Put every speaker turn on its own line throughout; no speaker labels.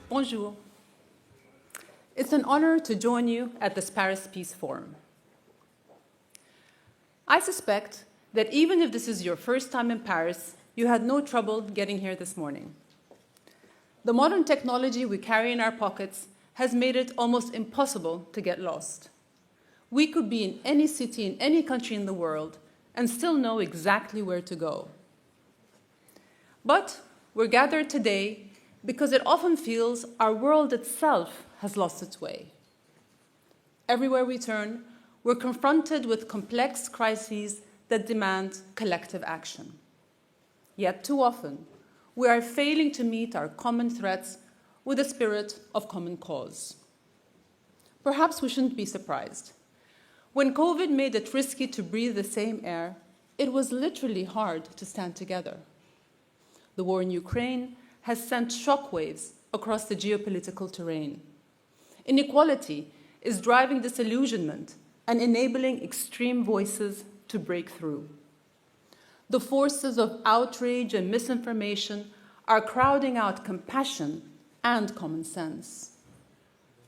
Bonjour. It's an honor to join you at this Paris Peace Forum. I suspect that even if this is your first time in Paris, you had no trouble getting here this morning. The modern technology we carry in our pockets has made it almost impossible to get lost. We could be in any city in any country in the world and still know exactly where to go. But we're gathered today because it often feels our world itself has lost its way. Everywhere we turn, we're confronted with complex crises that demand collective action. Yet too often, we are failing to meet our common threats with a spirit of common cause. Perhaps we shouldn't be surprised. When COVID made it risky to breathe the same air, it was literally hard to stand together. The war in Ukraine has sent shockwaves across the geopolitical terrain. Inequality is driving disillusionment and enabling extreme voices to break through. The forces of outrage and misinformation are crowding out compassion and common sense.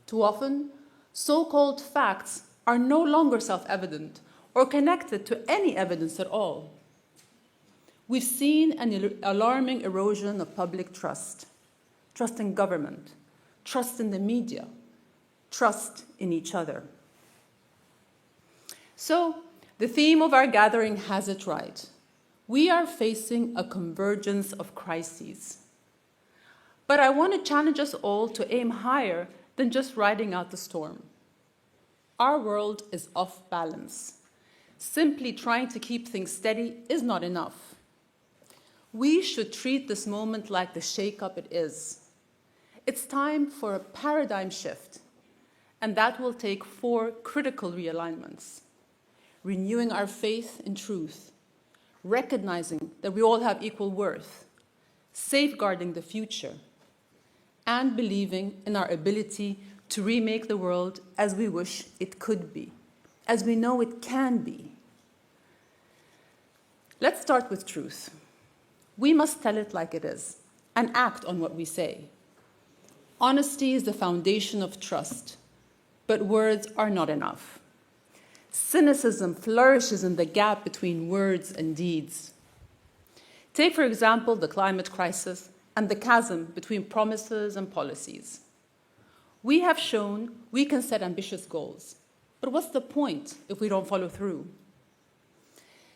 Too often, so-called facts are no longer self-evident or connected to any evidence at all. We've seen an alarming erosion of public trust in government, trust in the media, trust in each other. So, the theme of our gathering has it right. We are facing a convergence of crises. But I want to challenge us all to aim higher than just riding out the storm. Our world is off balance. Simply trying to keep things steady is not enough. We should treat this moment like the shake-up it is. It's time for a paradigm shift, and that will take 4 critical realignments. Renewing our faith in truth, recognizing that we all have equal worth, safeguarding the future, and believing in our ability to remake the world as we wish it could be, as we know it can be. Let's start with truth. We must tell it like it is and act on what we say. Honesty is the foundation of trust, but words are not enough. Cynicism flourishes in the gap between words and deeds. Take, for example, the climate crisis and the chasm between promises and policies. We have shown we can set ambitious goals, but what's the point if we don't follow through?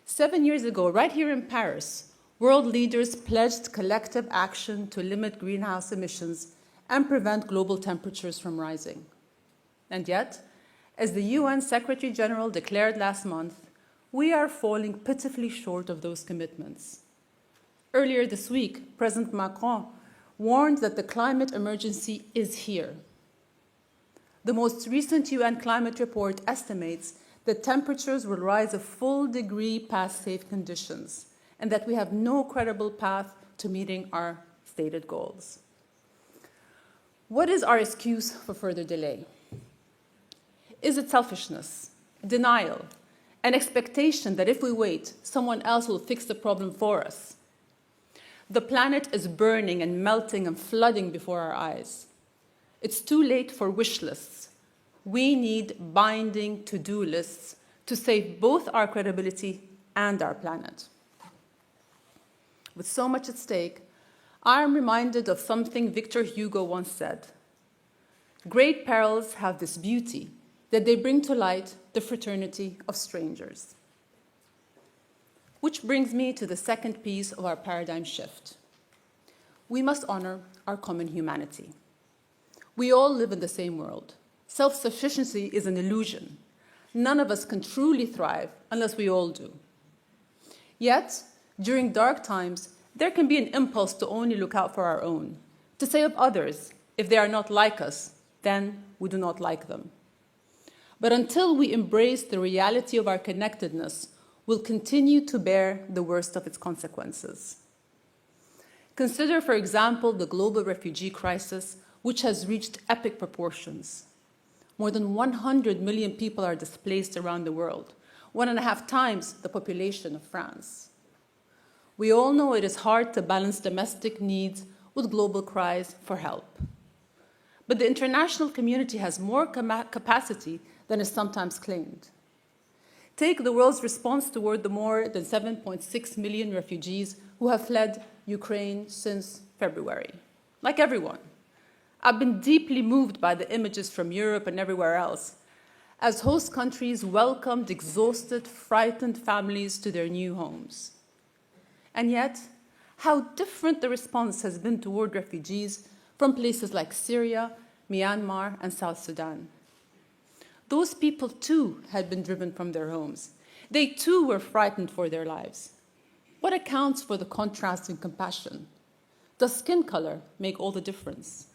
7 years ago, right here in Paris, world leaders pledged collective action to limit greenhouse emissions and prevent global temperatures from rising. And yet, as the UN Secretary General declared last month, we are falling pitifully short of those commitments. Earlier this week, President Macron warned that the climate emergency is here. The most recent UN climate report estimates that temperatures will rise a full degree past safe conditions, and that we have no credible path to meeting our stated goals. What is our excuse for further delay? Is it selfishness, denial, an expectation that if we wait, someone else will fix the problem for us? The planet is burning and melting and flooding before our eyes. It's too late for wish lists. We need binding to-do lists to save both our credibility and our planet. With so much at stake, I am reminded of something Victor Hugo once said. Great perils have this beauty, that they bring to light the fraternity of strangers. Which brings me to the second piece of our paradigm shift. We must honor our common humanity. We all live in the same world. Self-sufficiency is an illusion. None of us can truly thrive unless we all do. Yet, during dark times, there can be an impulse to only look out for our own, to say of others, if they are not like us, then we do not like them. But until we embrace the reality of our connectedness, we'll continue to bear the worst of its consequences. Consider, for example, the global refugee crisis, which has reached epic proportions. More than 100 million people are displaced around the world, 1.5 times the population of France. We all know it is hard to balance domestic needs with global cries for help. but the international community has more capacity than is sometimes claimed. Take the world's response toward the more than 7.6 million refugees who have fled Ukraine since February. Like everyone, I've been deeply moved by the images from Europe and everywhere else, as host countries welcomed exhausted, frightened families to their new homes. And yet, how different the response has been toward refugees from places like Syria, Myanmar, and South Sudan. Those people too had been driven from their homes. They too were frightened for their lives. What accounts for the contrast in compassion? Does skin color make all the difference?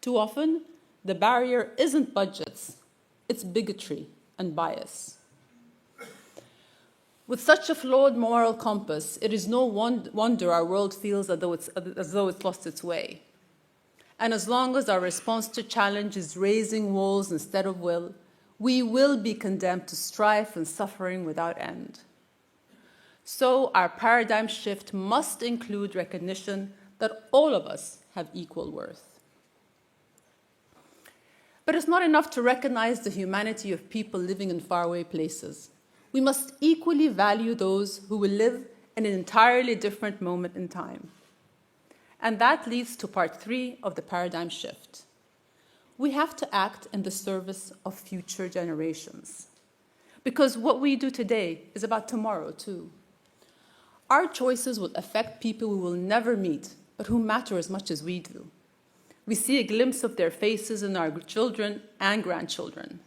Too often, the barrier isn't budgets, it's bigotry and bias. With such a flawed moral compass, it is no wonder our world feels as though it's lost its way. And as long as our response to challenge is raising walls instead of will, we will be condemned to strife and suffering without end. So our paradigm shift must include recognition that all of us have equal worth. But it's not enough to recognize the humanity of people living in faraway places. We must equally value those who will live in an entirely different moment in time. And that leads to part 3 of the paradigm shift. We have to act in the service of future generations. Because what we do today is about tomorrow, too. Our choices will affect people we will never meet, but who matter as much as we do. We see a glimpse of their faces in our children and grandchildren.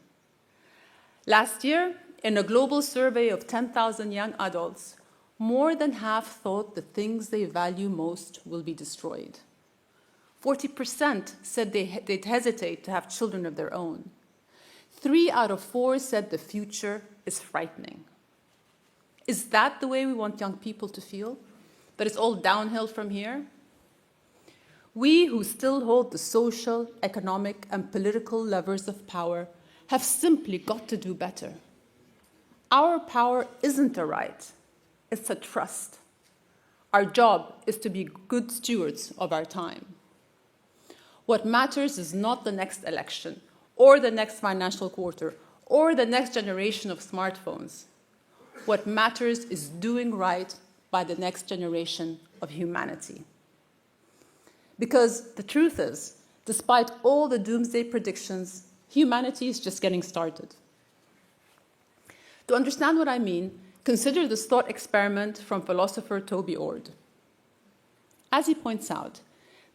Last year, in a global survey of 10,000 young adults, more than half thought the things they value most will be destroyed. 40% said they'd hesitate to have children of their own. 3 out of 4 said the future is frightening. Is that the way we want young people to feel? That it's all downhill from here? We who still hold the social, economic, and political levers of power have simply got to do better. Our power isn't a right, it's a trust. Our job is to be good stewards of our time. What matters is not the next election, or the next financial quarter, or the next generation of smartphones. What matters is doing right by the next generation of humanity. Because the truth is, despite all the doomsday predictions, humanity is just getting started. To understand what I mean, consider this thought experiment from philosopher Toby Ord. As he points out,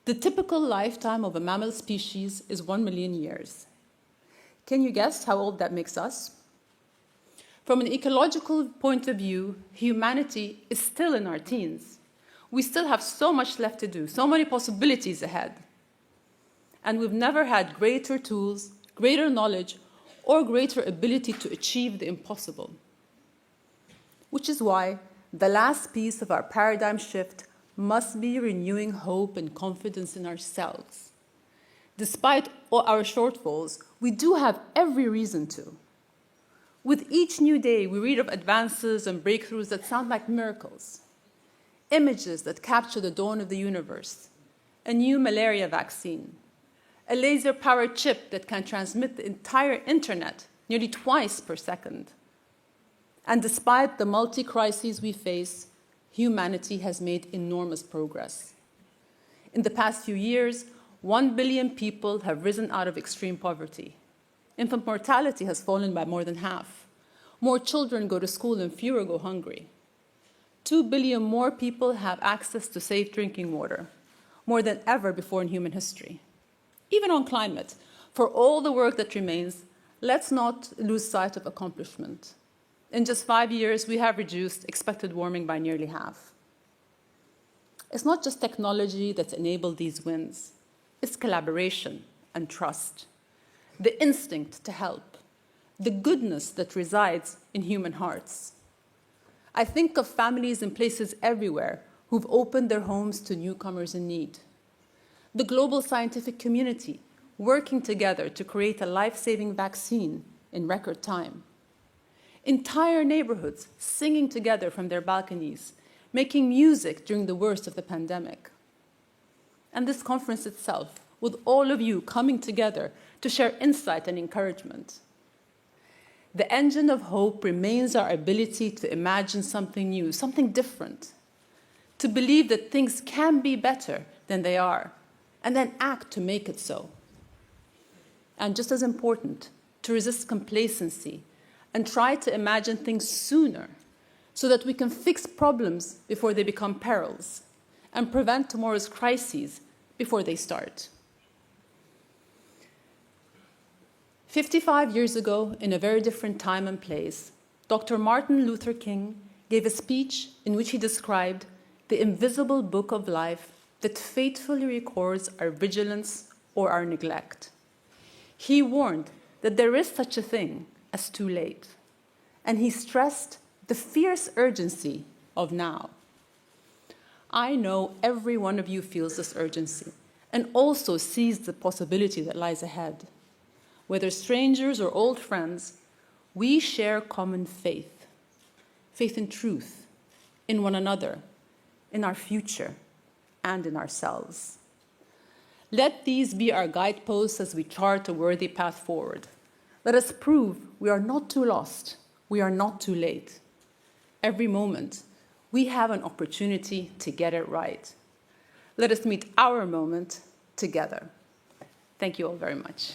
the typical lifetime of a mammal species is 1 million years. Can you guess how old that makes us? From an ecological point of view, humanity is still in our teens. We still have so much left to do, so many possibilities ahead. And we've never had greater tools, greater knowledge, or greater ability to achieve the impossible. Which is why the last piece of our paradigm shift must be renewing hope and confidence in ourselves. Despite all our shortfalls, we do have every reason to. With each new day, we read of advances and breakthroughs that sound like miracles. Images that capture the dawn of the universe, a new malaria vaccine, a laser-powered chip that can transmit the entire internet nearly twice per second. And despite the multi-crises we face, humanity has made enormous progress. In the past few years, 1 billion people have risen out of extreme poverty. Infant mortality has fallen by more than half. More children go to school and fewer go hungry. 2 billion more people have access to safe drinking water, more than ever before in human history. Even on climate, for all the work that remains, let's not lose sight of accomplishment. In just 5 years, we have reduced expected warming by nearly half. It's not just technology that's enabled these wins. It's collaboration and trust, the instinct to help, the goodness that resides in human hearts. I think of families in places everywhere who've opened their homes to newcomers in need. The global scientific community working together to create a life-saving vaccine in record time. Entire neighborhoods singing together from their balconies, making music during the worst of the pandemic. And this conference itself, with all of you coming together to share insight and encouragement. The engine of hope remains our ability to imagine something new, something different, to believe that things can be better than they are, and then act to make it so. And just as important, to resist complacency and try to imagine things sooner so that we can fix problems before they become perils and prevent tomorrow's crises before they start. 55 years ago, in a very different time and place, Dr. Martin Luther King gave a speech in which he described the invisible book of life that faithfully records our vigilance or our neglect. He warned that there is such a thing as too late, and he stressed the fierce urgency of now. I know every one of you feels this urgency and also sees the possibility that lies ahead. Whether strangers or old friends, we share common faith, faith in truth, in one another, in our future, and in ourselves. Let these be our guideposts as we chart a worthy path forward. Let us prove we are not too lost, we are not too late. Every moment, we have an opportunity to get it right. Let us meet our moment together. Thank you all very much.